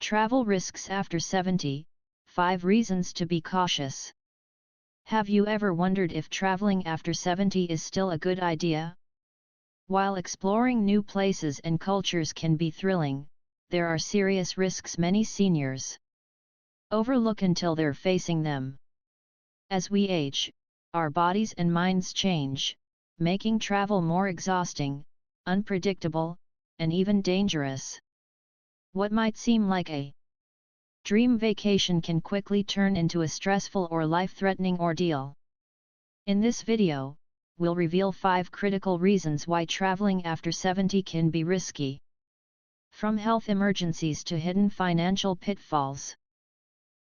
Travel risks after 70, 5 reasons to be cautious. Have you ever wondered if traveling after 70 is still a good idea? While exploring new places and cultures can be thrilling, there are serious risks many seniors overlook until they're facing them. As we age, our bodies and minds change, making travel more exhausting, unpredictable, and even dangerous. What might seem like a dream vacation can quickly turn into a stressful or life-threatening ordeal. In this video, we'll reveal 5 critical reasons why traveling after 70 can be risky. From health emergencies to hidden financial pitfalls.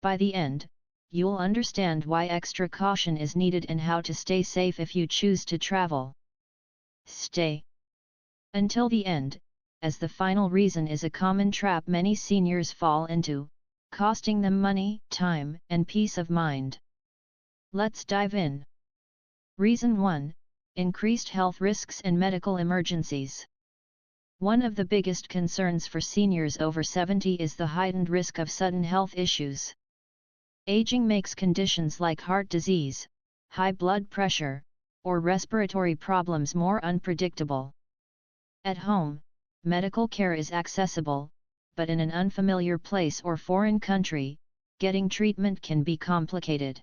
By the end, you'll understand why extra caution is needed and how to stay safe if you choose to travel. Stay until the end, as the final reason is a common trap many seniors fall into, costing them money, time, and peace of mind. Let's dive in. Reason 1: Increased health risks and medical emergencies. One of the biggest concerns for seniors over 70 is the heightened risk of sudden health issues. Aging makes conditions like heart disease, high blood pressure, or respiratory problems more unpredictable. At home, medical care is accessible, but in an unfamiliar place or foreign country, getting treatment can be complicated.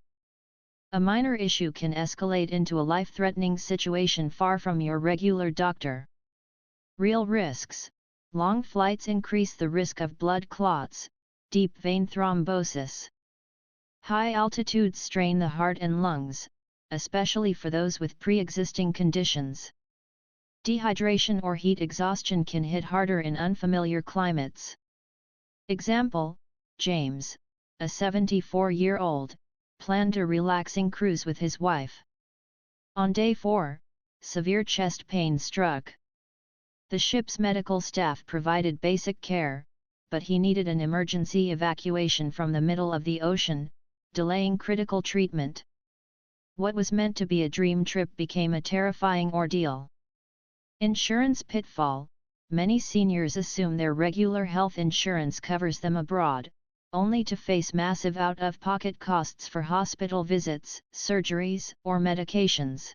A minor issue can escalate into a life-threatening situation far from your regular doctor. Real risks: long flights increase the risk of blood clots, deep vein thrombosis. High altitudes strain the heart and lungs, especially for those with pre-existing conditions. Dehydration or heat exhaustion can hit harder in unfamiliar climates. Example: James, a 74-year-old, planned a relaxing cruise with his wife. On day 4, severe chest pain struck. The ship's medical staff provided basic care, but he needed an emergency evacuation from the middle of the ocean, delaying critical treatment. What was meant to be a dream trip became a terrifying ordeal. Insurance pitfall: many seniors assume their regular health insurance covers them abroad, only to face massive out-of-pocket costs for hospital visits, surgeries, or medications.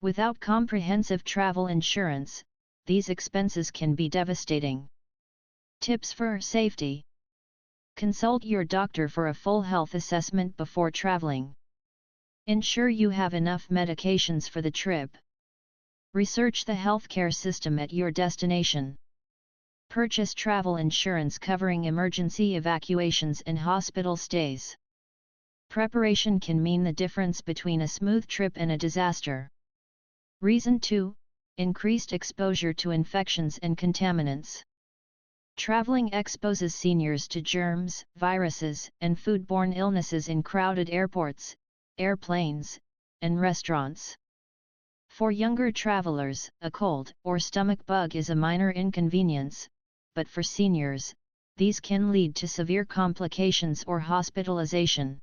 Without comprehensive travel insurance, these expenses can be devastating. Tips for safety: consult your doctor for a full health assessment before traveling. Ensure you have enough medications for the trip. Research the healthcare system at your destination. Purchase travel insurance covering emergency evacuations and hospital stays. Preparation can mean the difference between a smooth trip and a disaster. Reason 2: Increased exposure to infections and contaminants. Traveling exposes seniors to germs, viruses, and foodborne illnesses in crowded airports, airplanes, and restaurants. For younger travelers, a cold or stomach bug is a minor inconvenience, but for seniors, these can lead to severe complications or hospitalization.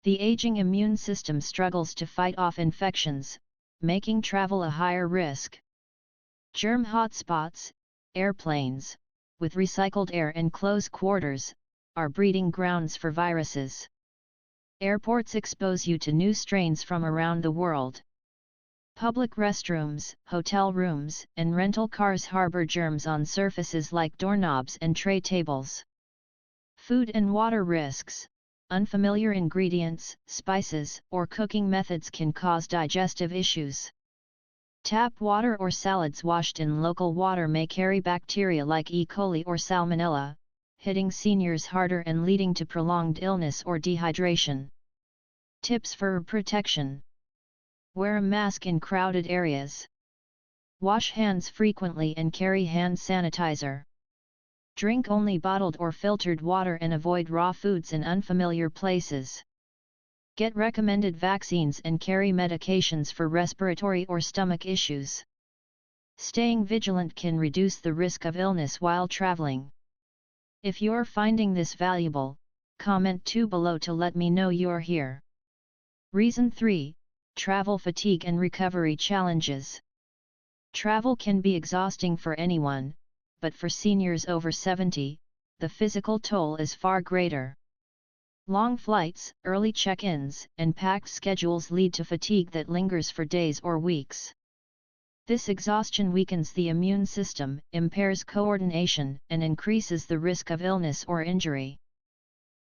The aging immune system struggles to fight off infections, making travel a higher risk. Germ hotspots: airplanes, with recycled air and close quarters, are breeding grounds for viruses. Airports expose you to new strains from around the world. Public restrooms, hotel rooms, and rental cars harbor germs on surfaces like doorknobs and tray tables. Food and water risks: unfamiliar ingredients, spices, or cooking methods can cause digestive issues. Tap water or salads washed in local water may carry bacteria like E. coli or Salmonella, hitting seniors harder and leading to prolonged illness or dehydration. Tips for protection: wear a mask in crowded areas. Wash hands frequently and carry hand sanitizer. Drink only bottled or filtered water and avoid raw foods in unfamiliar places. Get recommended vaccines and carry medications for respiratory or stomach issues. Staying vigilant can reduce the risk of illness while traveling. If you're finding this valuable, comment 2 below to let me know you're here. Reason 3: Travel fatigue and recovery challenges. Travel can be exhausting for anyone, but for seniors over 70, the physical toll is far greater. Long flights, early check-ins, and packed schedules lead to fatigue that lingers for days or weeks. This exhaustion weakens the immune system, impairs coordination, and increases the risk of illness or injury.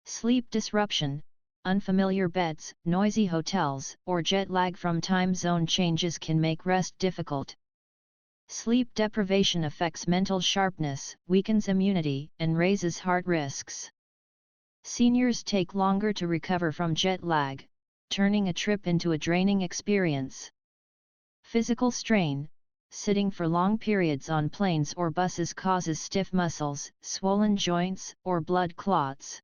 Sleep disruption, unfamiliar beds, noisy hotels, or jet lag from time zone changes can make rest difficult. Sleep deprivation affects mental sharpness, weakens immunity, and raises heart risks. Seniors take longer to recover from jet lag, turning a trip into a draining experience. Physical strain, sitting for long periods on planes or buses causes stiff muscles, swollen joints, or blood clots.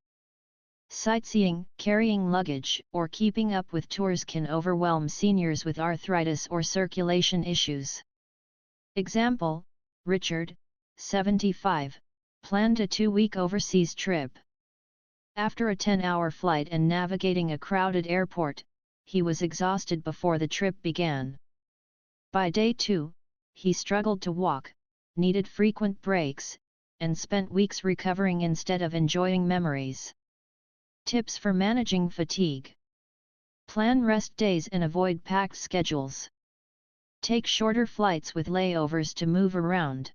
Sightseeing, carrying luggage, or keeping up with tours can overwhelm seniors with arthritis or circulation issues. Example: Richard, 75, planned a 2-week overseas trip. After a 10-hour flight and navigating a crowded airport, he was exhausted before the trip began. By day 2, he struggled to walk, needed frequent breaks, and spent weeks recovering instead of enjoying memories. Tips for managing fatigue: plan rest days and avoid packed schedules. Take shorter flights with layovers to move around.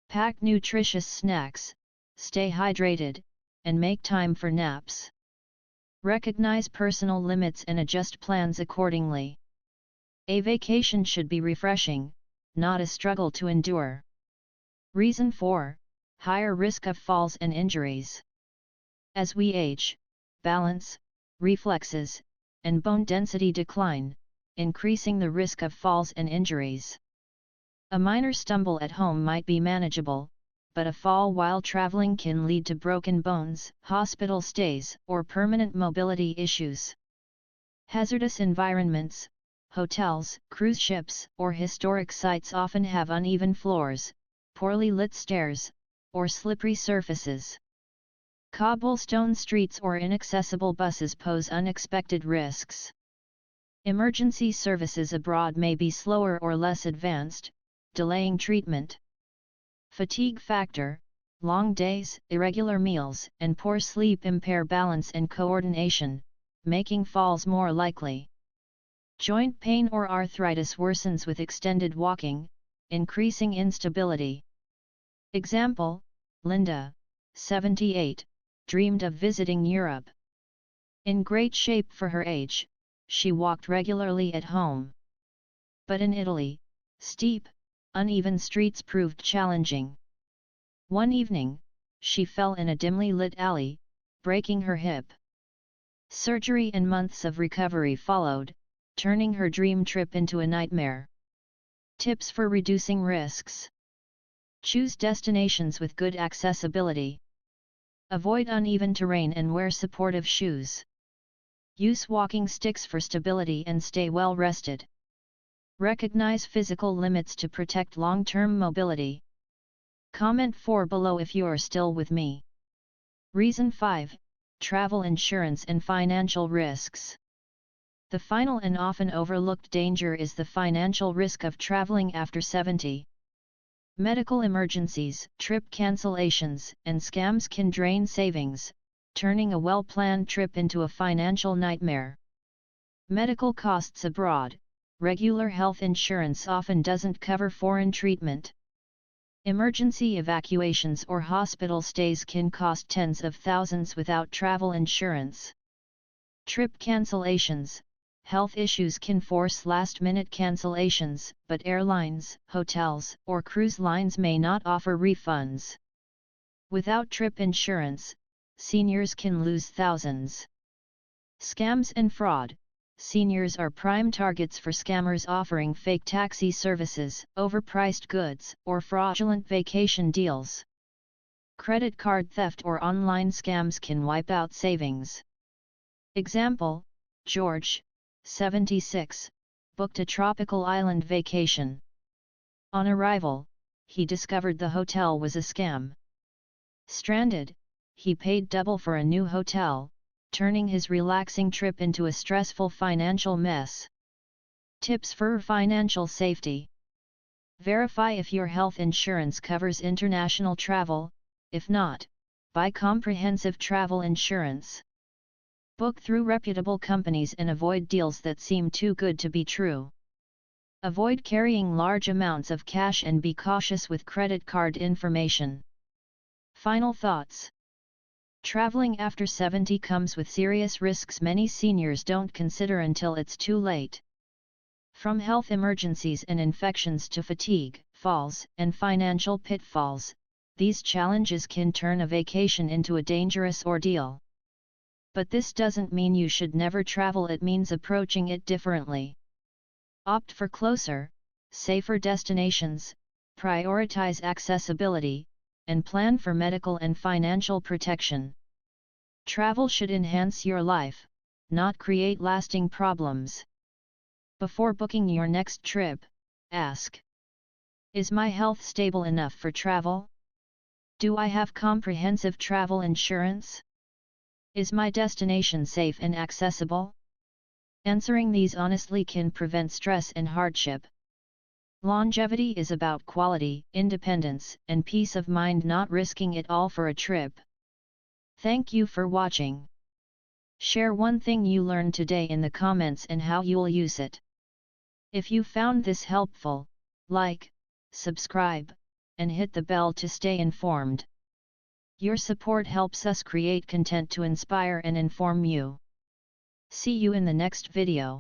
Pack nutritious snacks, stay hydrated, and make time for naps. Recognize personal limits and adjust plans accordingly. A vacation should be refreshing, not a struggle to endure. Reason 4: higher risk of falls and injuries. As we age, balance, reflexes, and bone density decline, increasing the risk of falls and injuries. A minor stumble at home might be manageable, but a fall while traveling can lead to broken bones, hospital stays, or permanent mobility issues. Hazardous environments, hotels, cruise ships, or historic sites often have uneven floors, poorly lit stairs, or slippery surfaces. Cobblestone streets or inaccessible buses pose unexpected risks. Emergency services abroad may be slower or less advanced, delaying treatment. Fatigue factor, long days, irregular meals, and poor sleep impair balance and coordination, making falls more likely. Joint pain or arthritis worsens with extended walking, increasing instability. Example: Linda, 78, dreamed of visiting Europe. In great shape for her age, she walked regularly at home. But in Italy, steep, uneven streets proved challenging. One evening, she fell in a dimly lit alley, breaking her hip. Surgery and months of recovery followed, turning her dream trip into a nightmare. Tips for reducing risks: choose destinations with good accessibility. Avoid uneven terrain and wear supportive shoes. Use walking sticks for stability and stay well rested. Recognize physical limits to protect long-term mobility. Comment 4 below if you are still with me. Reason 5: travel insurance and financial risks. The final and often overlooked danger is the financial risk of traveling after 70. Medical emergencies, trip cancellations, and scams can drain savings, turning a well-planned trip into a financial nightmare. Medical costs abroad: regular health insurance often doesn't cover foreign treatment. Emergency evacuations or hospital stays can cost tens of thousands without travel insurance. Trip cancellations: health issues can force last-minute cancellations, but airlines, hotels, or cruise lines may not offer refunds. Without trip insurance, seniors can lose thousands. Scams and fraud: seniors are prime targets for scammers offering fake taxi services, overpriced goods, or fraudulent vacation deals. Credit card theft or online scams can wipe out savings. Example: George, 76, booked a tropical island vacation. On arrival, he discovered the hotel was a scam. Stranded, he paid double for a new hotel, turning his relaxing trip into a stressful financial mess. Tips for financial safety: verify if your health insurance covers international travel. If not, Buy comprehensive travel insurance. Book through reputable companies and avoid deals that seem too good to be true. Avoid carrying large amounts of cash and be cautious with credit card information. Final thoughts. Traveling after 70 comes with serious risks many seniors don't consider until it's too late. From health emergencies and infections to fatigue, falls, and financial pitfalls, these challenges can turn a vacation into a dangerous ordeal. But this doesn't mean you should never travel, it means approaching it differently. Opt for closer, safer destinations, prioritize accessibility, and plan for medical and financial protection. Travel should enhance your life, not create lasting problems. Before booking your next trip, ask: is my health stable enough for travel? Do I have comprehensive travel insurance? Is my destination safe and accessible? Answering these honestly can prevent stress and hardship. Longevity is about quality, independence, and peace of mind, not risking it all for a trip. Thank you for watching. Share one thing you learned today in the comments and how you'll use it. If you found this helpful, like, subscribe, and hit the bell to stay informed. Your support helps us create content to inspire and inform you. See you in the next video.